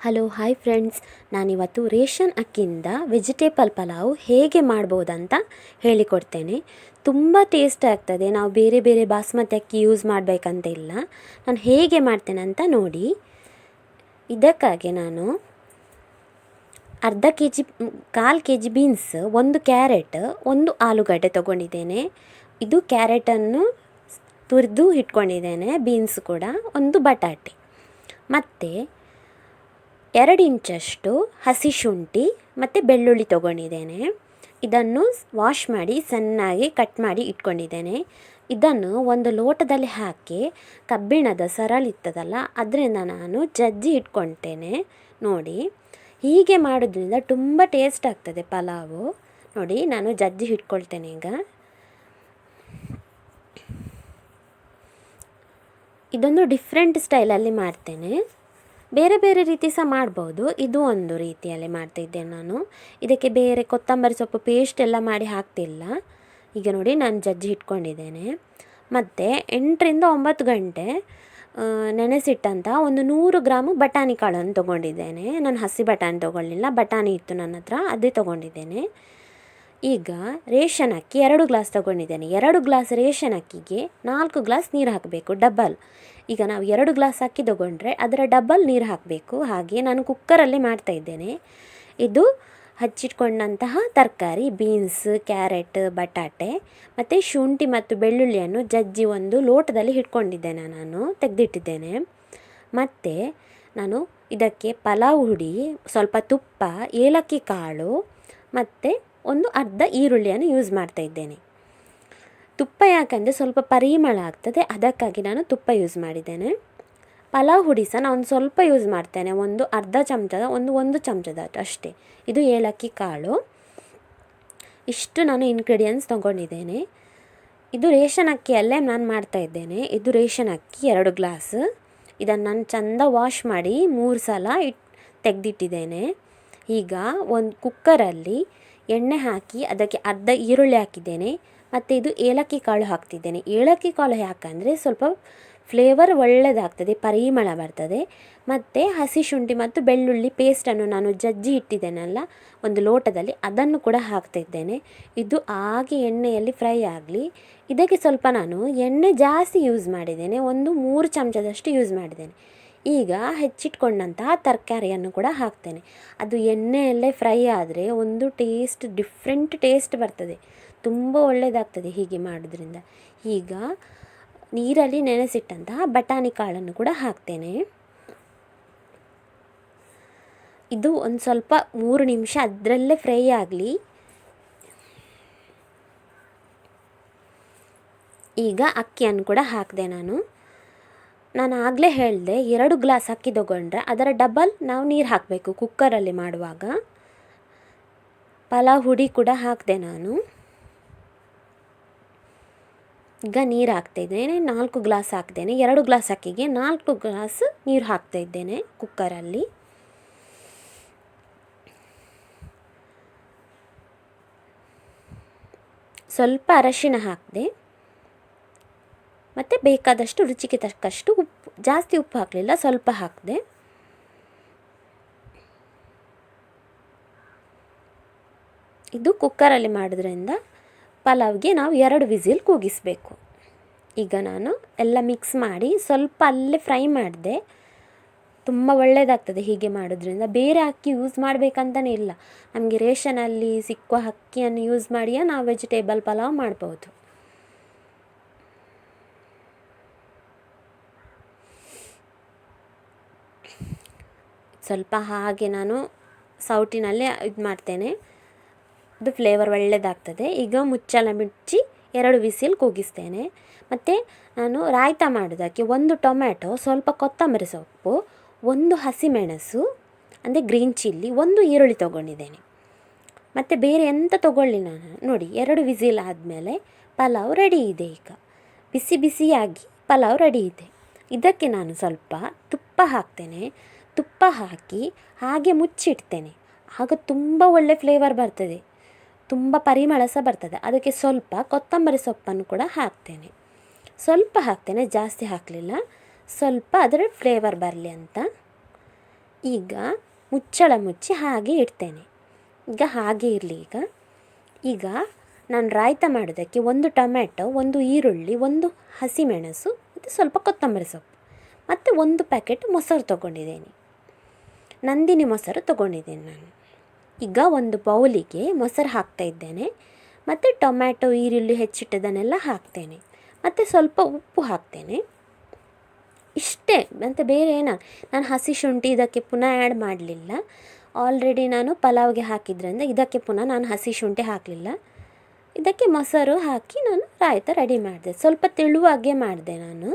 Hello hi friends, ನಾನಿವತ್ತು ration ಅಕ್ಕಿಯಿಂದ vegetable pulao ಹೇಗೆ ಮಾಡ್ಬೋದಂತ ಹೇಳಿಕೊಡ್ತೇನೆ. ತುಂಬ ಟೇಸ್ಟ್ ಆಗ್ತದೆ. ನಾವು ಬೇರೆ ಬೇರೆ ಬಾಸ್ಮತಿ ಅಕ್ಕಿ ಯೂಸ್ ಮಾಡಬೇಕಂತ ಇಲ್ಲ. ನಾನು ಹೇಗೆ ಮಾಡ್ತೇನೆ ಅಂತ ನೋಡಿ. ಇದಕ್ಕಾಗಿ ನಾನು ಅರ್ಧ K G 1/4 kg beans, 1 carrot, 1 ಆಲೂಗಡ್ಡೆ ತೊಗೊಂಡಿದ್ದೇನೆ. ಇದು ಕ್ಯಾರೆಟನ್ನು ತುರಿದು ಇಟ್ಕೊಂಡಿದ್ದೇನೆ, ಬೀನ್ಸ್ ಕೂಡ, 1 ಬಟಾಟೆ, ಮತ್ತು 2 ಇಂಚಷ್ಟು ಹಸಿ ಶುಂಠಿ ಮತ್ತು ಬೆಳ್ಳುಳ್ಳಿ ತೊಗೊಂಡಿದ್ದೇನೆ. ಇದನ್ನು ವಾಶ್ ಮಾಡಿ ಚೆನ್ನಾಗಿ ಕಟ್ ಮಾಡಿ ಇಟ್ಕೊಂಡಿದ್ದೇನೆ. ಇದನ್ನು ಒಂದು ಲೋಟದಲ್ಲಿ ಹಾಕಿ ಕಬ್ಬಿಣದ ಸರಳಿರ್ತದಲ್ಲ ಅದರಿಂದ ನಾನು ಜಜ್ಜಿ ಇಟ್ಕೊಳ್ತೇನೆ. ನೋಡಿ, ಹೀಗೆ ಮಾಡೋದ್ರಿಂದ ತುಂಬ ಟೇಸ್ಟ್ ಆಗ್ತದೆ ಪಲಾವು. ನೋಡಿ, ನಾನು ಜಜ್ಜಿ ಇಟ್ಕೊಳ್ತೇನೆ. ಈಗ ಇದೊಂದು ಡಿಫ್ರೆಂಟ್ ಸ್ಟೈಲಲ್ಲಿ ಮಾಡ್ತೇನೆ. ಬೇರೆ ಬೇರೆ ರೀತಿ ಸಹ ಮಾಡ್ಬೋದು. ಇದು ಒಂದು ರೀತಿಯಲ್ಲಿ ಮಾಡ್ತಿದ್ದೇನೆ ನಾನು. ಇದಕ್ಕೆ ಬೇರೆ ಕೊತ್ತಂಬರಿ ಸೊಪ್ಪು ಪೇಸ್ಟ್ ಎಲ್ಲ ಮಾಡಿ ಹಾಕ್ತಿಲ್ಲ. ಈಗ ನೋಡಿ, ನಾನು ಜಜ್ಜಿ ಇಟ್ಕೊಂಡಿದ್ದೇನೆ. ಮತ್ತು 8ರಿಂದ 9 ಗಂಟೆ ನೆನೆಸಿಟ್ಟಂಥ ಒಂದು 100 ಗ್ರಾಮು ಬಟಾಣಿ ಕಾಳನ್ನು ತೊಗೊಂಡಿದ್ದೇನೆ. ನಾನು ಹಸಿ ಬಟಾಣಿ ತೊಗೊಳ್ಳಿಲ್ಲ, ಬಟಾಣಿ ಇತ್ತು ನನ್ನ ಹತ್ರ, ಅದೇ ತೊಗೊಂಡಿದ್ದೇನೆ. ಈಗ ರೇಷನ್ ಅಕ್ಕಿ 2 ಗ್ಲಾಸ್ ತೊಗೊಂಡಿದ್ದೇನೆ. 2 ಗ್ಲಾಸ್ ರೇಷನ್ ಅಕ್ಕಿಗೆ 4 ಗ್ಲಾಸ್ ನೀರು ಹಾಕಬೇಕು, ಡಬಲ್. ಈಗ ನಾವು 2 ಗ್ಲಾಸ್ ಅಕ್ಕಿ ತೊಗೊಂಡ್ರೆ ಅದರ ಡಬಲ್ ನೀರು ಹಾಕಬೇಕು. ಹಾಗೆ ನಾನು ಕುಕ್ಕರಲ್ಲಿ ಮಾಡ್ತಾಯಿದ್ದೇನೆ. ಇದು ಹಚ್ಚಿಟ್ಕೊಂಡಂತಹ ತರಕಾರಿ, ಬೀನ್ಸ್, ಕ್ಯಾರೆಟ್, ಬಟಾಟೆ ಮತ್ತು ಶುಂಠಿ ಮತ್ತು ಬೆಳ್ಳುಳ್ಳಿಯನ್ನು ಜಜ್ಜಿ ಒಂದು ಲೋಟದಲ್ಲಿ ಇಟ್ಕೊಂಡಿದ್ದೇನೆ, ನಾನು ತೆಗೆದಿಟ್ಟಿದ್ದೇನೆ. ಮತ್ತು ನಾನು ಇದಕ್ಕೆ ಪಲಾವ್ ಹುಡಿ, ಸ್ವಲ್ಪ ತುಪ್ಪ, ಏಲಕ್ಕಿ ಕಾಳು ಮತ್ತು ಒಂದು ಅರ್ಧ ಈರುಳ್ಳಿಯನ್ನು ಯೂಸ್ ಮಾಡ್ತಾಯಿದ್ದೇನೆ. ತುಪ್ಪ ಯಾಕಂದರೆ ಸ್ವಲ್ಪ ಪರಿಮಳ ಆಗ್ತದೆ, ಅದಕ್ಕಾಗಿ ನಾನು ತುಪ್ಪ ಯೂಸ್ ಮಾಡಿದ್ದೇನೆ. ಪಲಾವ್ ಹುಡಿ ಸಹ ನಾನು ಸ್ವಲ್ಪ ಯೂಸ್ ಮಾಡ್ತೇನೆ, ಒಂದು ಅರ್ಧ ಚಮಚದ ಒಂದು ಚಮಚದ ಅಷ್ಟೇ. ಇದು ಏಲಕ್ಕಿ ಕಾಳು. ಇಷ್ಟು ನಾನು ಇಂಗ್ರೀಡಿಯೆಂಟ್ಸ್ ತೊಗೊಂಡಿದ್ದೇನೆ. ಇದು ರೇಷನ್ ಅಕ್ಕಿಯಲ್ಲೇ ನಾನು ಮಾಡ್ತಾಯಿದ್ದೇನೆ. ಇದು ರೇಷನ್ ಅಕ್ಕಿ 2 ಗ್ಲಾಸ್. ಇದನ್ನು ನಾನು ಚೆಂದ ವಾಶ್ ಮಾಡಿ 3 ಸಲ ತೆಗೆದಿಟ್ಟಿದ್ದೇನೆ. ಈಗ ಒಂದು ಕುಕ್ಕರಲ್ಲಿ ಎಣ್ಣೆ ಹಾಕಿ ಅದಕ್ಕೆ ಅರ್ಧ ಈರುಳ್ಳಿ ಹಾಕಿದ್ದೇನೆ. ಮತ್ತು ಇದು ಏಲಕ್ಕಿ ಕಾಳು ಹಾಕ್ತಿದ್ದೇನೆ. ಏಲಕ್ಕಿ ಕಾಳು ಯಾಕಂದರೆ ಸ್ವಲ್ಪ ಫ್ಲೇವರ್ ಒಳ್ಳೆಯದಾಗ್ತದೆ, ಪರಿಮಳ ಬರ್ತದೆ. ಮತ್ತು ಹಸಿ ಶುಂಠಿ ಮತ್ತು ಬೆಳ್ಳುಳ್ಳಿ ಪೇಸ್ಟನ್ನು ನಾನು ಜಜ್ಜಿ ಇಟ್ಟಿದ್ದೇನಲ್ಲ ಒಂದು ಲೋಟದಲ್ಲಿ, ಅದನ್ನು ಕೂಡ ಹಾಕ್ತಿದ್ದೇನೆ. ಇದು ಹಾಗೆ ಎಣ್ಣೆಯಲ್ಲಿ ಫ್ರೈ ಆಗಲಿ. ಇದಕ್ಕೆ ಸ್ವಲ್ಪ ನಾನು ಎಣ್ಣೆ ಜಾಸ್ತಿ ಯೂಸ್ ಮಾಡಿದ್ದೇನೆ, ಒಂದು 3 ಚಮಚದಷ್ಟು ಯೂಸ್ ಮಾಡಿದ್ದೇನೆ. ಈಗ ಹೆಚ್ಚಿಟ್ಕೊಂಡಂತಹ ತರಕಾರಿಯನ್ನು ಕೂಡ ಹಾಕ್ತೇನೆ. ಅದು ಎಣ್ಣೆಯಲ್ಲೇ ಫ್ರೈ ಆದರೆ ಒಂದು ಟೇಸ್ಟ್, ಡಿಫ್ರೆಂಟ್ ಟೇಸ್ಟ್ ಬರ್ತದೆ, ತುಂಬ ಒಳ್ಳೆಯದಾಗ್ತದೆ ಹೀಗೆ ಮಾಡೋದ್ರಿಂದ. ಈಗ ನೀರಲ್ಲಿ ನೆನೆಸಿಟ್ಟಂತಹ ಬಟಾಣಿ ಕಾಳನ್ನು ಕೂಡ ಹಾಕ್ತೇನೆ. ಇದು ಒಂದು ಸ್ವಲ್ಪ 3 ನಿಮಿಷ ಅದರಲ್ಲೇ ಫ್ರೈ ಆಗಲಿ. ಈಗ ಅಕ್ಕಿಯನ್ನು ಕೂಡ ಹಾಕಿದೆ ನಾನು ಆಗಲೇ ಹೇಳಿದೆ, 2 ಗ್ಲಾಸ್ ಅಕ್ಕಿ ತೊಗೊಂಡ್ರೆ ಅದರ ಡಬಲ್ ನಾವು ನೀರು ಹಾಕಬೇಕು ಕುಕ್ಕರಲ್ಲಿ ಮಾಡುವಾಗ. ಪಲಾವ್ ಹುಡಿ ಕೂಡ ಹಾಕಿದೆ ನಾನು. ಈಗ ನೀರು ಹಾಕ್ತಾಯಿದ್ದೇನೆ, 4 ಗ್ಲಾಸ್ ಹಾಕ್ತೇನೆ. 2 ಗ್ಲಾಸ್ ಅಕ್ಕಿಗೆ 4 ಗ್ಲಾಸ್ ನೀರು ಹಾಕ್ತಾಯಿದ್ದೇನೆ ಕುಕ್ಕರಲ್ಲಿ. ಸ್ವಲ್ಪ ಅರಶಿನ ಹಾಕಿದೆ ಮತ್ತು ಬೇಕಾದಷ್ಟು ರುಚಿಗೆ ತಕ್ಕಷ್ಟು ಉಪ್ಪು. ಜಾಸ್ತಿ ಉಪ್ಪು ಹಾಕಲಿಲ್ಲ, ಸ್ವಲ್ಪ ಹಾಕಿದೆ. ಇದು ಕುಕ್ಕರಲ್ಲಿ ಮಾಡೋದ್ರಿಂದ ಪಲಾವ್ಗೆ ನಾವು 2 ವಿಸಿಲ್ ಕೂಗಿಸಬೇಕು. ಈಗ ನಾನು ಎಲ್ಲ ಮಿಕ್ಸ್ ಮಾಡಿ ಸ್ವಲ್ಪ ಅಲ್ಲೇ ಫ್ರೈ ಮಾಡಿದೆ. ತುಂಬ ಒಳ್ಳೆಯದಾಗ್ತದೆ ಹೀಗೆ ಮಾಡೋದ್ರಿಂದ. ಬೇರೆ ಅಕ್ಕಿ ಯೂಸ್ ಮಾಡಬೇಕಂತಲೇ ಇಲ್ಲ, ನಮಗೆ ರೇಷನಲ್ಲಿ ಸಿಕ್ಕುವ ಅಕ್ಕಿಯನ್ನು ಯೂಸ್ ಮಾಡಿಯೇ ನಾವು ವೆಜಿಟೇಬಲ್ ಪಲಾವ್ ಮಾಡ್ಬೋದು. ಸ್ವಲ್ಪ ಹಾಗೆ ನಾನು ಸೌಟಿನಲ್ಲೇ ಇದು ಮಾಡ್ತೇನೆ, ಅದು ಫ್ಲೇವರ್ ಒಳ್ಳೆಯದಾಗ್ತದೆ. ಈಗ ಮುಚ್ಚಳ ಮುಚ್ಚಿ 2 ವಿಸಿಲ್ ಕೂಗಿಸ್ತೇನೆ. ಮತ್ತು ನಾನು ರಾಯ್ತ ಮಾಡೋದಕ್ಕೆ 1 ಟೊಮ್ಯಾಟೊ, ಸ್ವಲ್ಪ ಕೊತ್ತಂಬರಿ ಸೊಪ್ಪು, 1 ಹಸಿಮೆಣಸು ಅಂದರೆ ಗ್ರೀನ್ ಚಿಲ್ಲಿ, 1 ಈರುಳ್ಳಿ ತೊಗೊಂಡಿದ್ದೇನೆ. ಮತ್ತು ಬೇರೆ ಎಂತ ತೊಗೊಳ್ಳಿ ನಾನು. ನೋಡಿ, 2 ವಿಸಿಲ್ ಆದಮೇಲೆ ಪಲಾವ್ ರೆಡಿ ಇದೆ. ಈಗ ಬಿಸಿ ಬಿಸಿಯಾಗಿ ಪಲಾವ್ ರೆಡಿ ಇದೆ. ಇದಕ್ಕೆ ನಾನು ಸ್ವಲ್ಪ ತುಪ್ಪ ಹಾಕ್ತೇನೆ. ತುಪ್ಪ ಹಾಕಿ ಹಾಗೆ ಮುಚ್ಚಿಡ್ತೇನೆ. ಆಗ ತುಂಬ ಒಳ್ಳೆ ಫ್ಲೇವರ್ ಬರ್ತದೆ, ತುಂಬ ಪರಿಮಳ ಸಹ ಬರ್ತದೆ. ಅದಕ್ಕೆ ಸ್ವಲ್ಪ ಕೊತ್ತಂಬರಿ ಸೊಪ್ಪನ್ನು ಕೂಡ ಹಾಕ್ತೇನೆ. ಸ್ವಲ್ಪ ಹಾಕ್ತೇನೆ, ಜಾಸ್ತಿ ಹಾಕಲಿಲ್ಲ, ಸ್ವಲ್ಪ ಅದರ ಫ್ಲೇವರ್ ಬರಲಿ ಅಂತ. ಈಗ ಮುಚ್ಚಳ ಮುಚ್ಚಿ ಹಾಗೆ ಇಡ್ತೇನೆ. ಈಗ ಹಾಗೆ ಇರಲಿ. ಈಗ ನಾನು ರಾಯ್ತ ಮಾಡೋದಕ್ಕೆ 1 ಟೊಮ್ಯಾಟೊ, 1 ಈರುಳ್ಳಿ, 1 ಹಸಿಮೆಣಸು ಮತ್ತು ಸ್ವಲ್ಪ ಕೊತ್ತಂಬರಿ ಸೊಪ್ಪು ಮತ್ತು 1 ಪ್ಯಾಕೆಟ್ ಮೊಸರು ತೊಗೊಂಡಿದ್ದೇನೆ. ನಂದಿನಿ ಮೊಸರು ತೊಗೊಂಡಿದ್ದೇನೆ ನಾನು. ಈಗ ಒಂದು ಬೌಲಿಗೆ ಮೊಸರು ಹಾಕ್ತಾಯಿದ್ದೇನೆ ಮತ್ತು ಟೊಮ್ಯಾಟೊ, ಈರುಳ್ಳಿ ಹೆಚ್ಚಿಟ್ಟದನ್ನೆಲ್ಲ ಹಾಕ್ತೇನೆ ಮತ್ತು ಸ್ವಲ್ಪ ಉಪ್ಪು ಹಾಕ್ತೇನೆ. ಇಷ್ಟೇ, ಮತ್ತು ಬೇರೆ ನಾನು ಹಸಿ ಶುಂಠಿ ಇದಕ್ಕೆ ಪುನಃ ಆ್ಯಡ್ ಮಾಡಲಿಲ್ಲ. ಆಲ್ರೆಡಿ ನಾನು ಪಲಾವ್ಗೆ ಹಾಕಿದ್ರಿಂದ ಇದಕ್ಕೆ ಪುನಃ ನಾನು ಹಸಿ ಶುಂಠಿ ಹಾಕಲಿಲ್ಲ. ಇದಕ್ಕೆ ಮೊಸರು ಹಾಕಿ ನಾನು ರಾಯ್ತ ರೆಡಿ ಮಾಡಿದೆ. ಸ್ವಲ್ಪ ತೆಳುವಾಗೆ ಮಾಡಿದೆ ನಾನು.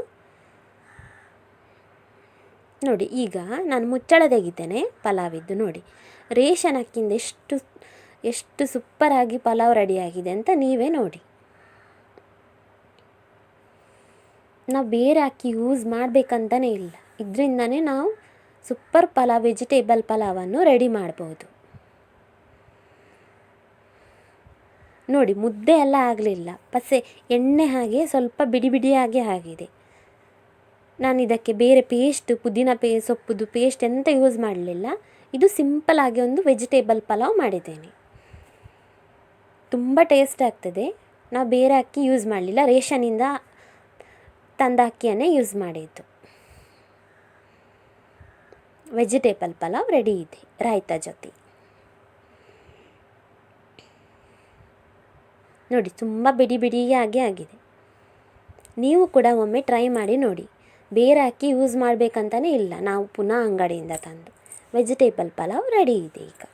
ನೋಡಿ, ಈಗ ನಾನು ಮುಚ್ಚಳ ತೆಗಿತೇನೆ ಪಲಾವಿದ್ದು. ನೋಡಿ, ರೇಷನ್ ಅಕ್ಕಿಯಿಂದ ಎಷ್ಟು ಸೂಪರಾಗಿ ಪಲಾವ್ ರೆಡಿಯಾಗಿದೆ ಅಂತ ನೀವೇ ನೋಡಿ. ನಾವು ಬೇರೆ ಅಕ್ಕಿ ಯೂಸ್ ಮಾಡಬೇಕಂತಲೇ ಇಲ್ಲ. ಇದರಿಂದನೇ ನಾವು ಸೂಪರ್ ಪಲಾವ್, ವೆಜಿಟೇಬಲ್ ಪಲಾವನ್ನು ರೆಡಿ ಮಾಡ್ಬೋದು. ನೋಡಿ, ಮುದ್ದೆ ಎಲ್ಲ ಆಗಲಿಲ್ಲ, ಎಣ್ಣೆ ಹಾಗೆ ಸ್ವಲ್ಪ ಬಿಡಿ ಬಿಡಿಯಾಗಿ ಆಗಿದೆ. ನಾನು ಇದಕ್ಕೆ ಬೇರೆ ಪೇಸ್ಟ್, ಪುದೀನ ಸೊಪ್ಪುದು ಪೇಸ್ಟ್ ಎಂತ ಯೂಸ್ ಮಾಡಲಿಲ್ಲ. ಇದು ಸಿಂಪಲಾಗಿ ಒಂದು ವೆಜಿಟೇಬಲ್ ಪಲಾವ್ ಮಾಡಿದ್ದೇನೆ. ತುಂಬ ಟೇಸ್ಟ್ ಆಗ್ತದೆ. ನಾವು ಬೇರೆ ಅಕ್ಕಿ ಯೂಸ್ ಮಾಡಲಿಲ್ಲ, ರೇಷನಿಂದ ತಂದ ಅಕ್ಕಿಯನ್ನೇ ಯೂಸ್ ಮಾಡಿದ್ದು. ವೆಜಿಟೇಬಲ್ ಪಲಾವ್ ರೆಡಿ ಇದೆ ರಾಯ್ತ ಜೊತೆ. ನೋಡಿ, ತುಂಬ ಬಿಡಿ ಬಿಡಿಯಾಗಿ ಆಗಿದೆ. ನೀವು ಕೂಡ ಒಮ್ಮೆ ಟ್ರೈ ಮಾಡಿ ನೋಡಿ. ಬೇರೆ ಅಕ್ಕಿ ಯೂಸ್ ಮಾಡಬೇಕಂತಲೇ ಇಲ್ಲ, ನಾವು ಪುನಃ ಅಂಗಡಿಯಿಂದ ತಂದು ವೆಜಿಟೇಬಲ್ ಪಲಾವ್ ರೆಡಿ ಇದೆ ಈಗ.